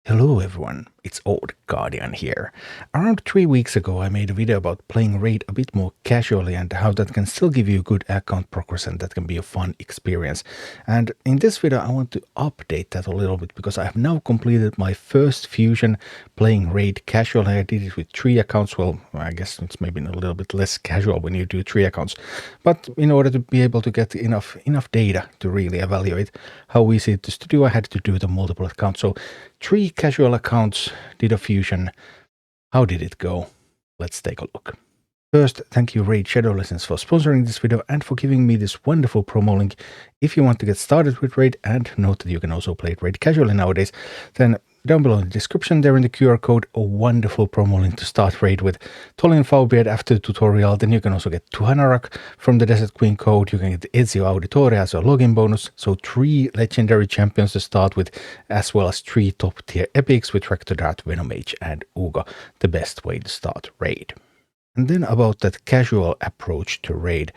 Hello everyone, it's Old Guardian here. Around 3 weeks ago I made a video about playing Raid a bit more casually and how that can still give you good account progress and that can be a fun experience. And in this video I want to update that a little bit because I have now completed my first fusion playing Raid casually. I did it with 3 accounts. Well, I guess it's maybe a little bit less casual when you do 3 accounts. But in order to be able to get enough data to really evaluate how easy it is to do, I had to do the multiple accounts. So 3 casual accounts did a fusion. How did it go? Let's take a look. First, thank you Raid Shadow Lessons for sponsoring this video and for giving me this wonderful promo link. If you want to get started with Raid and note that you can also play Raid casually nowadays, then down below in the description there in the QR code, a wonderful promo link to start Raid with Tholin Foulbeard after the tutorial. Then you can also get Tuhanarak from the Desert Queen code. You can get Ezio Auditore as a login bonus. So 3 legendary champions to start with, as well as 3 top tier epics with Rector Drath, Venomage and Uugo. The best way to start Raid. And then about that casual approach to Raid.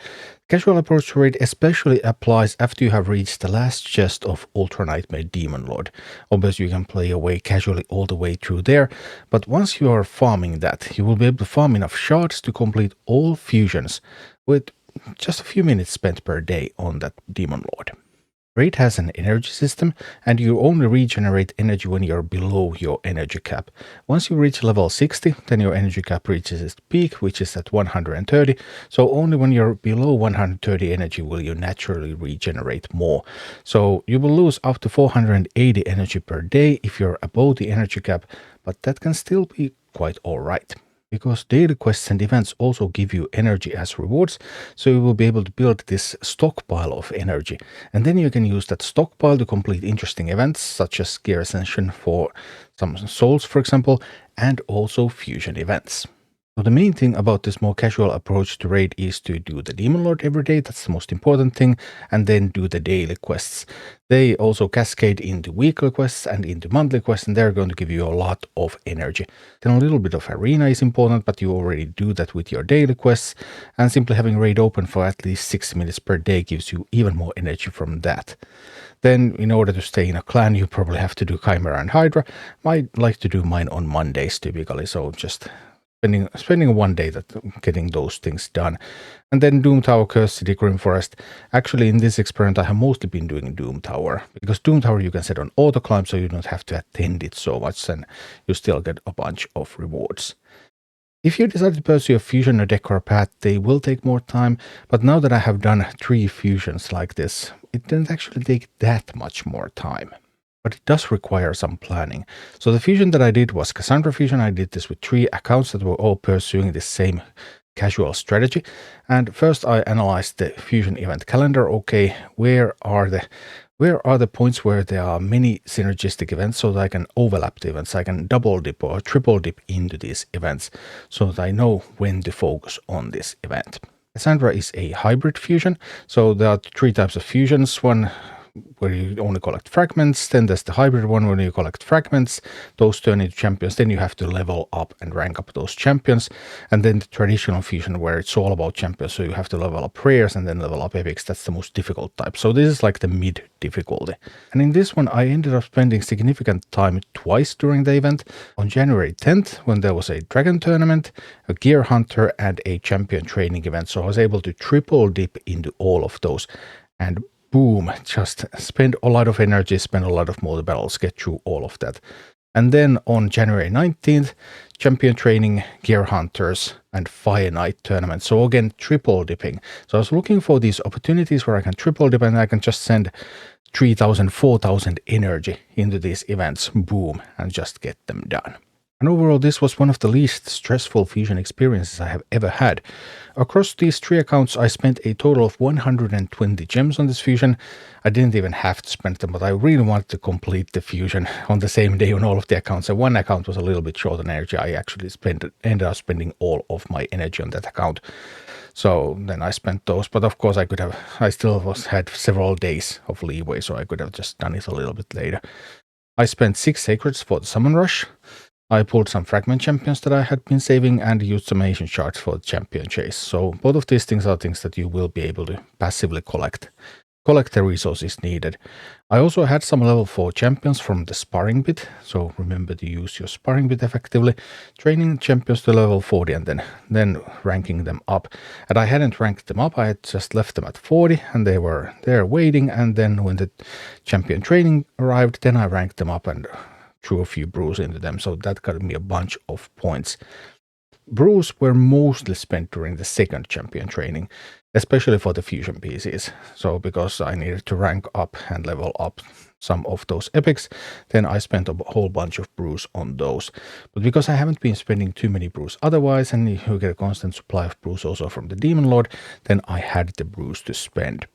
Casual approach to Raid especially applies after you have reached the last chest of Ultra Nightmare Demon Lord. Obviously you can play away casually all the way through there, but once you are farming that, you will be able to farm enough shards to complete all fusions with just a few minutes spent per day on that Demon Lord. Raid has an energy system, and you only regenerate energy when you're below your energy cap. Once you reach level 60, then your energy cap reaches its peak, which is at 130, so only when you're below 130 energy will you naturally regenerate more. So you will lose up to 480 energy per day if you're above the energy cap, but that can still be quite alright. Because daily quests and events also give you energy as rewards, so you will be able to build this stockpile of energy. And then you can use that stockpile to complete interesting events, such as Gear Ascension for some souls, for example, and also fusion events. So the main thing about this more casual approach to Raid is to do the Demon Lord every day, that's the most important thing, and then do the daily quests. They also cascade into weekly quests and into monthly quests, and they're going to give you a lot of energy. Then a little bit of arena is important, but you already do that with your daily quests, and simply having Raid open for at least 60 minutes per day gives you even more energy from that. Then, in order to stay in a clan, you probably have to do Chimera and Hydra. I like to do mine on Mondays typically, so just spending one day getting those things done. And then Doom Tower, Cursed City, Grim Forest. Actually, in this experiment, I have mostly been doing Doom Tower, because Doom Tower you can set on auto climb, so you don't have to attend it so much, and you still get a bunch of rewards. If you decide to pursue a fusion or decor path, they will take more time, but now that I have done 3 fusions like this, it didn't actually take that much more time. But it does require some planning. So the fusion that I did was Kassandra Fusion. I did this with 3 accounts that were all pursuing the same casual strategy. And first I analyzed the fusion event calendar. Okay, where are the points where there are many synergistic events so that I can overlap the events? I can double dip or triple dip into these events so that I know when to focus on this event. Kassandra is a hybrid fusion. So there are 3 types of fusions. One where you only collect fragments, then there's the hybrid one where you collect fragments, those turn into champions, then you have to level up and rank up those champions, and then the traditional fusion where it's all about champions, so you have to level up rares and then level up epics. That's the most difficult type, so this is like the mid difficulty. And in this one I ended up spending significant time twice during the event. On January 10th, when there was a dragon tournament, a gear hunter and a champion training event, so I was able to triple dip into all of those, and boom, just spend a lot of energy, spend a lot of motor battles, get through all of that. And then on January 19th, champion training, gear hunters, and fire knight tournament. So again, triple dipping. So I was looking for these opportunities where I can triple dip and I can just send 3,000, 4,000 energy into these events, boom, and just get them done. And overall, this was one of the least stressful fusion experiences I have ever had. Across these 3 accounts, I spent a total of 120 gems on this fusion. I didn't even have to spend them, but I really wanted to complete the fusion on the same day on all of the accounts. And one account was a little bit short on energy. I actually ended up spending all of my energy on that account. So then I spent those, but of course I still had several days of leeway, so I could have just done it a little bit later. I spent 6 sacreds for the summon rush. I pulled some fragment champions that I had been saving and used some ancient shards for the champion chase. So both of these things are things that you will be able to passively collect collect the resources needed. I also had some level 4 champions from the sparring bit, so remember to use your sparring bit effectively, training champions to level 40 and then ranking them up. And I hadn't ranked them up, I had just left them at 40 and they were there waiting, and then when the champion training arrived, then I ranked them up and threw a few brews into them, so that got me a bunch of points. Brews were mostly spent during the second champion training, especially for the fusion pieces. So because I needed to rank up and level up some of those epics, then I spent a whole bunch of brews on those. But because I haven't been spending too many brews otherwise, and you get a constant supply of brews also from the Demon Lord, then I had the brews to spend.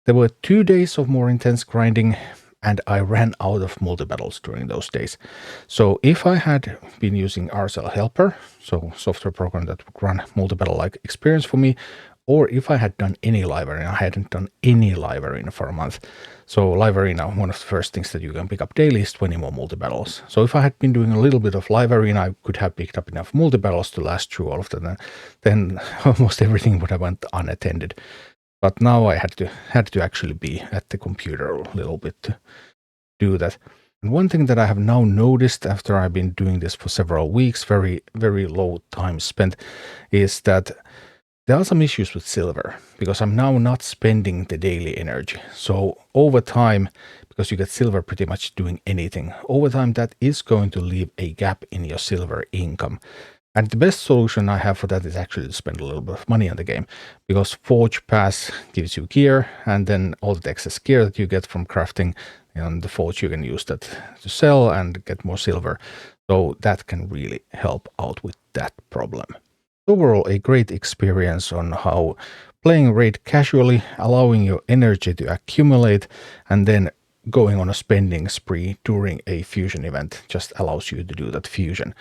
There were 2 days of more intense grinding, and I ran out of multi-battles during those days. So if I had been using RSL Helper, so software program that would run multi-battle-like experience for me, or if I had done any live arena, I hadn't done any live arena for a month. So live arena, one of the first things that you can pick up daily is 20 more multi-battles. So if I had been doing a little bit of live arena, I could have picked up enough multi-battles to last through all of them. Then almost everything would have went unattended. But now I had to actually be at the computer a little bit to do that. And one thing that I have now noticed after I've been doing this for several weeks, very, very low time spent, is that there are some issues with silver, because I'm now not spending the daily energy. So over time, because you get silver pretty much doing anything, over time that is going to leave a gap in your silver income. And the best solution I have for that is actually to spend a little bit of money on the game, because Forge Pass gives you gear, and then all the excess gear that you get from crafting on the Forge, you can use that to sell and get more silver. So that can really help out with that problem. Overall, a great experience on how playing Raid casually, allowing your energy to accumulate, and then going on a spending spree during a fusion event just allows you to do that fusion.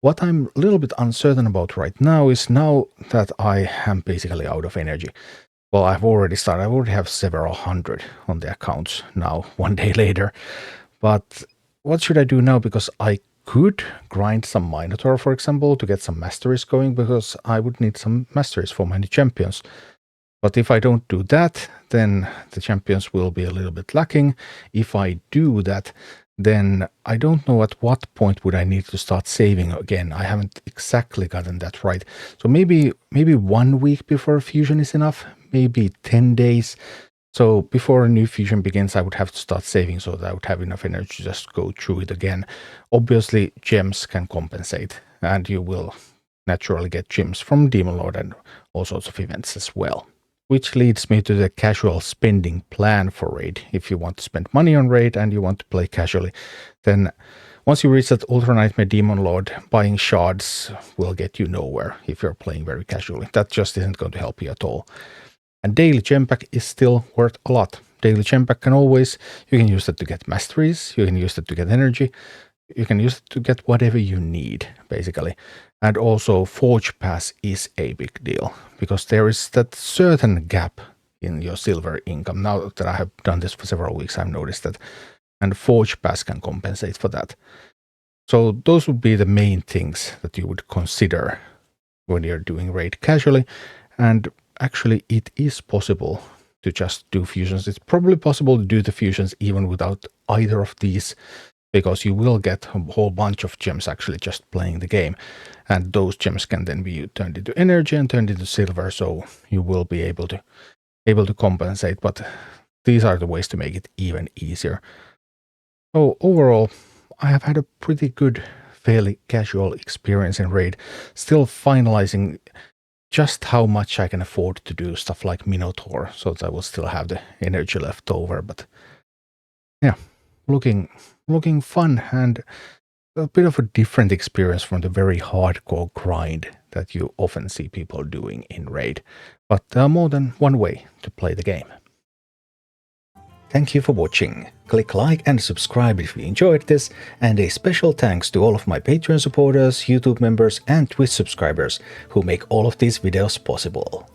What I'm a little bit uncertain about right now is, now that I am basically out of energy. Well, I've already started. I already have several hundred on the accounts now, one day later. But what should I do now? Because I could grind some Minotaur, for example, to get some masteries going, because I would need some masteries for my new champions. But if I don't do that, then the champions will be a little bit lacking. If I do that, then I don't know at what point would I need to start saving again. I haven't exactly gotten that right. So maybe 1 week before a fusion is enough, maybe 10 days. So before a new fusion begins, I would have to start saving so that I would have enough energy to just go through it again. Obviously, gems can compensate, and you will naturally get gems from Demon Lord and all sorts of events as well. Which leads me to the casual spending plan for Raid. If you want to spend money on Raid and you want to play casually, then once you reach that Ultra Nightmare Demon Lord, buying shards will get you nowhere if you're playing very casually. That just isn't going to help you at all. And daily gem pack is still worth a lot. Daily gem pack you can use that to get masteries, you can use that to get energy, you can use it to get whatever you need, basically. And also Forge Pass is a big deal, because there is that certain gap in your silver income. Now that I have done this for several weeks, I've noticed that. And Forge Pass can compensate for that. So those would be the main things that you would consider when you're doing Raid casually. And actually, it is possible to just do fusions. It's probably possible to do the fusions even without either of these, because you will get a whole bunch of gems actually just playing the game. And those gems can then be turned into energy and turned into silver, so you will be able to compensate. But these are the ways to make it even easier. So overall, I have had a pretty good, fairly casual experience in Raid, still finalizing just how much I can afford to do stuff like Minotaur, so that I will still have the energy left over. But yeah, looking fun, and a bit of a different experience from the very hardcore grind that you often see people doing in Raid. But there are more than one way to play the game. Thank you for watching. Click like and subscribe if you enjoyed this, and a special thanks to all of my Patreon supporters, YouTube members and Twitch subscribers who make all of these videos possible.